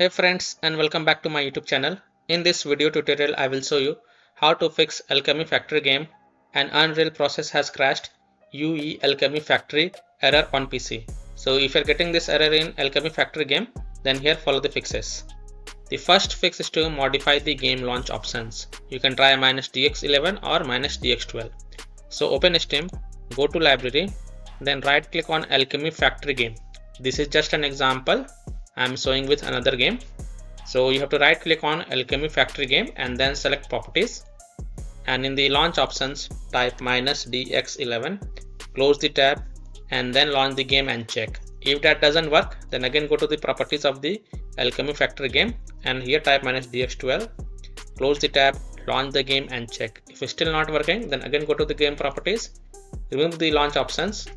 Hey friends, and welcome back to my YouTube channel. In this video tutorial I will show you how to fix Alchemy Factory game. An Unreal process has crashed UE-Alchemy Factory Error on PC. So if you're getting this error in Alchemy Factory game, then here follow the fixes. The first fix is to modify the game launch options. You can try -dx11 or -dx12. So open Steam, go to library, then right click on Alchemy Factory game. This is just an example I'm showing with another game. So you have to right click on Alchemy Factory game and then select properties, and in the launch options type -dx11, close the tab and then launch the game and check. If that doesn't work, then again go to the properties of the Alchemy Factory game and here type -dx12, close the tab, launch the game and check. If it's still not working, then again go to the game properties, remove the launch options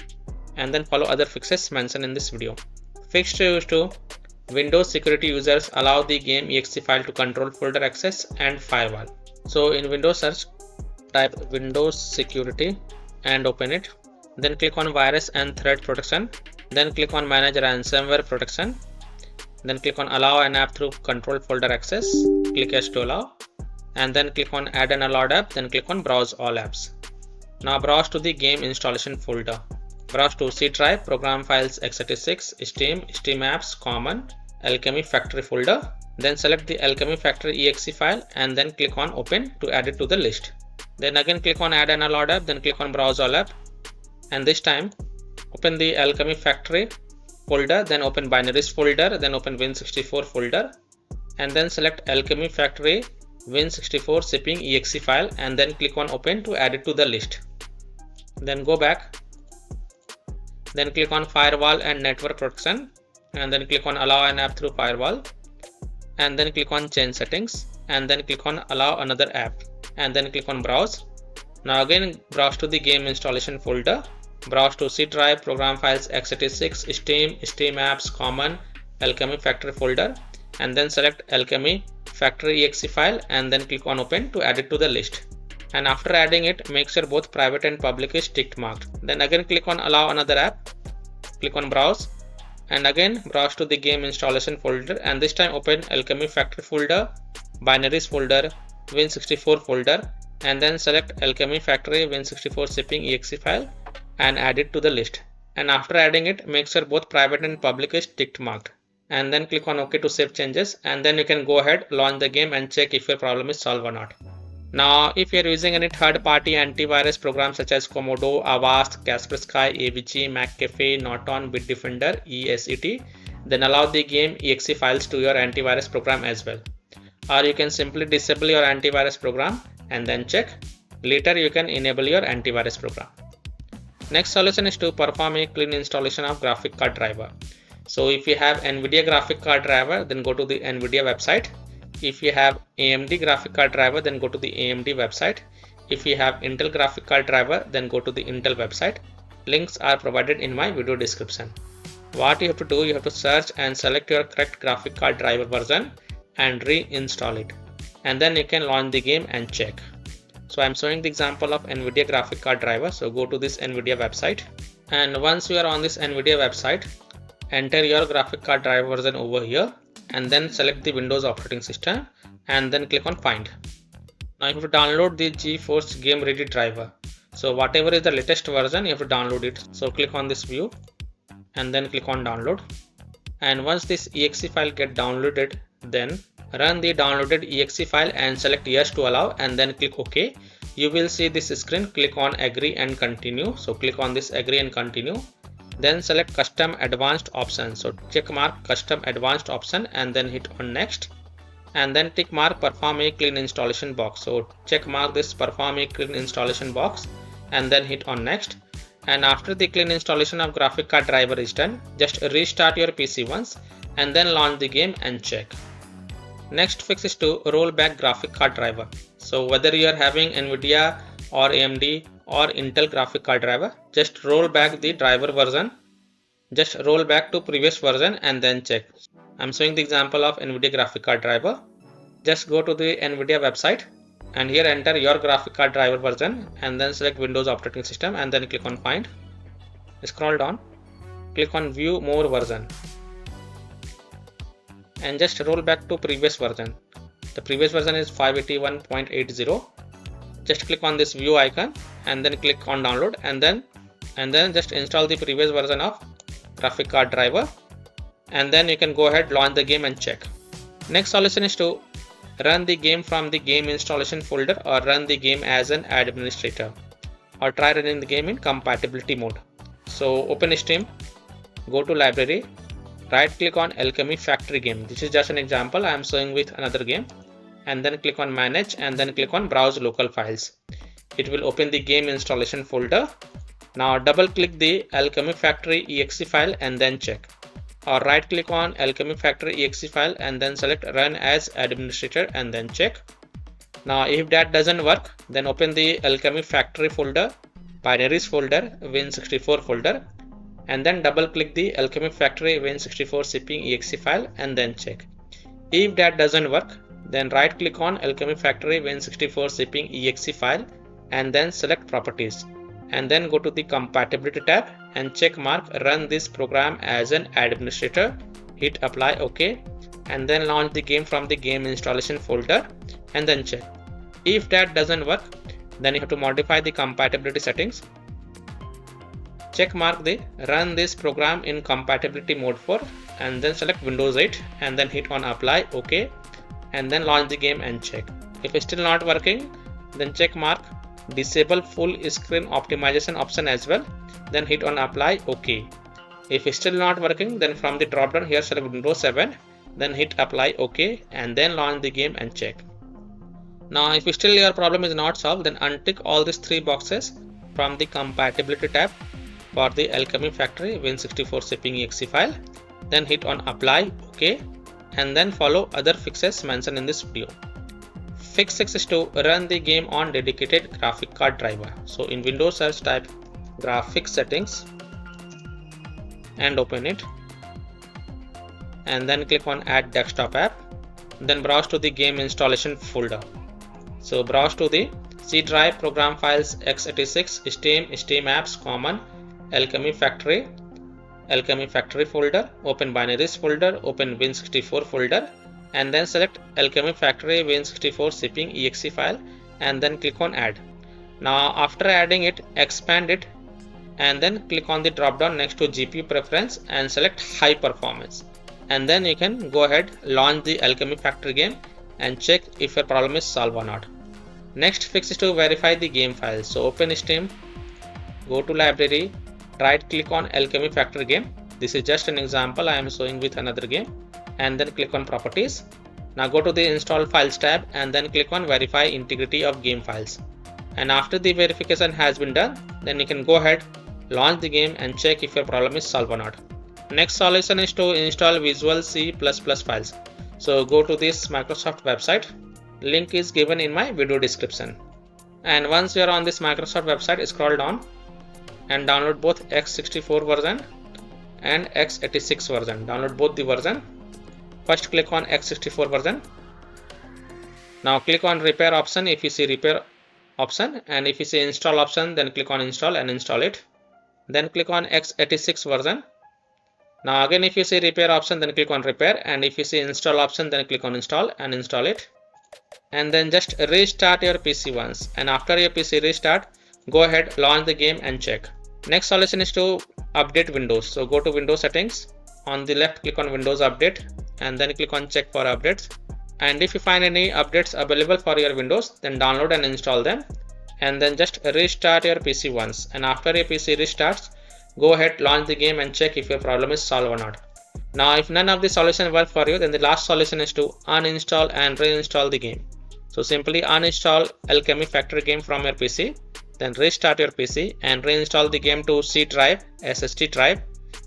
and then follow other fixes mentioned in this video. Fix 2 is to Windows security users allow the game exe file to control folder access and firewall. So in Windows search, type Windows security and open it. Then click on virus and threat protection. Then click on manage ransomware protection. Then click on allow an app through control folder access. Click yes to allow. And then click on add an allowed app. Then click on browse all apps. Now browse to the game installation folder. Browse to C drive, program files x86, Steam, Steam apps, common, Alchemy Factory folder. Then select the Alchemy Factory exe file and then click on open to add it to the list. Then again click on add an allowed app, then click on browse all app, and this time open the Alchemy Factory folder, then open binaries folder, then open Win64 folder, and then select Alchemy Factory Win64 shipping exe file and then click on open to add it to the list. Then go back. Then click on firewall and network protection and then click on allow an app through firewall and then click on change settings and then click on allow another app and then click on browse. Now again browse to the game installation folder, browse to C drive, program files x86, Steam, Steam apps, common, Alchemy Factory folder, and then select Alchemy Factory exe file and then click on open to add it to the list. And after adding it, make sure both private and public is ticked marked. Then again click on allow another app, click on browse and again browse to the game installation folder and this time open Alchemy Factory folder, binaries folder, Win64 folder and then select Alchemy Factory Win64 shipping exe file and add it to the list. And after adding it, make sure both private and public is ticked marked and then click on OK to save changes, and then you can go ahead, launch the game and check if your problem is solved or not. Now, if you are using any third-party antivirus programs such as Komodo, Avast, Kaspersky, AVG, McAfee, Norton, Bitdefender, ESET, then allow the game exe files to your antivirus program as well. Or you can simply disable your antivirus program and then check. Later you can enable your antivirus program. Next solution is to perform a clean installation of graphic card driver. So if you have NVIDIA graphic card driver, then go to the NVIDIA website. If you have AMD graphic card driver, then go to the AMD website. If you have Intel graphic card driver, then go to the Intel website. Links are provided in my video description. What you have to do, you have to search and select your correct graphic card driver version and reinstall it. And then you can launch the game and check. So I'm showing the example of NVIDIA graphic card driver. So go to this NVIDIA website. And once you are on this NVIDIA website, enter your graphic card driver version over here. And then select the Windows operating system and then click on find. Now you have to download the GeForce Game Ready driver. So whatever is the latest version, you have to download it. So click on this view and then click on download. And once this exe file get downloaded, then run the downloaded exe file and select yes to allow and then click OK. You will see this screen. Click on agree and continue. So click on this agree and continue. Then select custom advanced option. So check mark custom advanced option and then hit on next. And then tick mark perform a clean installation box. So check mark this perform a clean installation box and then hit on next. And after the clean installation of graphic card driver is done, just restart your PC once and then launch the game and check. Next fix is to roll back graphic card driver. So whether you are having NVIDIA or AMD or Intel graphic card driver, just roll back the driver version. Just roll back to previous version and then check. I'm showing the example of NVIDIA graphic card driver. Just go to the NVIDIA website and here enter your graphic card driver version and then select Windows operating system and then click on find. Scroll down, click on view more version. and just roll back to previous version. The previous version is 581.80. Just click on this view icon and then click on download, and then just install the previous version of graphic card driver, and then you can go ahead, launch the game and check. Next solution is to run the game from the game installation folder or run the game as an administrator, or try running the game in compatibility mode. So open Steam, go to library, right click on Alchemy Factory game. This is just an example I am showing with another game, and then click on manage and then click on browse local files. It will open the game installation folder. Now double click the Alchemy Factory exe file and then check, or right click on Alchemy Factory exe file and then select run as administrator and then check. Now if that doesn't work, then open the Alchemy Factory folder, binaries folder, Win64 folder, and then double click the Alchemy Factory Win64 shipping exe file and then check. If that doesn't work, then right click on Alchemy Factory Win64 shipping exe file and then select properties, and then go to the compatibility tab and check mark run this program as an administrator, hit apply OK, and then launch the game from the game installation folder and then check. If that doesn't work, then you have to modify the compatibility settings. Check mark the run this program in compatibility mode for, and then select Windows 8 and then hit on apply OK, and then launch the game and check. If it's still not working, then check mark disable full screen optimization option as well, then hit on apply OK. If it's still not working, then from the drop down here select Windows 7, then hit apply OK, and then launch the game and check. Now if still your problem is not solved, then untick all these three boxes from the compatibility tab for the Alchemy Factory Win64 shipping exe file, then hit on apply OK, and then follow other fixes mentioned in this video. Fix 6 is to run the game on dedicated graphic card driver. So in Windows search type graphics settings and open it, and then click on add desktop app, then browse to the game installation folder. So browse to the C drive program files x86 Steam apps common Alchemy Factory folder, open binaries folder, open Win64 folder, and then select Alchemy Factory Win64 shipping exe file and then click on add. Now after adding it, expand it and then click on the drop down next to GPU preference and select high performance, and then you can go ahead, launch the Alchemy Factory game and check if your problem is solved or not. Next fix is to verify the game files. So open Steam, go to library, right click on Alchemy Factory game. This is just an example I am showing with another game, and then click on properties. Now go to the install files tab and then click on verify integrity of game files, and after the verification has been done, then you can go ahead, launch the game and check if your problem is solved or not. Next solution is to install Visual C++ files. So go to this Microsoft website, link is given in my video description, and once you are on this Microsoft website, scroll down and download both x64 version and x86 version. Download both the version. First click on x64 version. Now click on repair option if you see repair option, and if you see install option, then click on install and install it. Then click on x86 version. Now again if you see repair option, then click on repair, and if you see install option, then click on install and install it. And then just restart your PC once, and after your PC restart, go ahead, launch the game and check. Next solution is to update Windows. So go to Windows settings, on the left click on Windows update and then click on check for updates, and if you find any updates available for your Windows, then download and install them, and then just restart your PC once, and after your PC restarts, go ahead, launch the game and check if your problem is solved or not. Now if none of the solution work for you, then the last solution is to uninstall and reinstall the game. So simply uninstall Alchemy Factory game from your PC, then restart your PC and reinstall the game to C drive, SSD drive.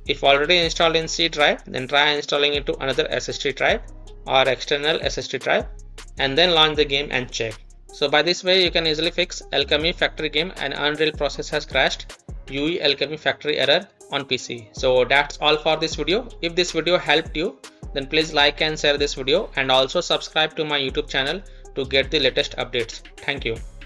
If already installed in C drive, then try installing it to another SSD drive or external SSD drive, and then launch the game and check. So by this way you can easily fix Alchemy Factory game and Unreal process has crashed UE-AlchemyFactory error on PC. So that's all for this video. If this video helped you, then please like and share this video, and also subscribe to my YouTube channel to get the latest updates. Thank you.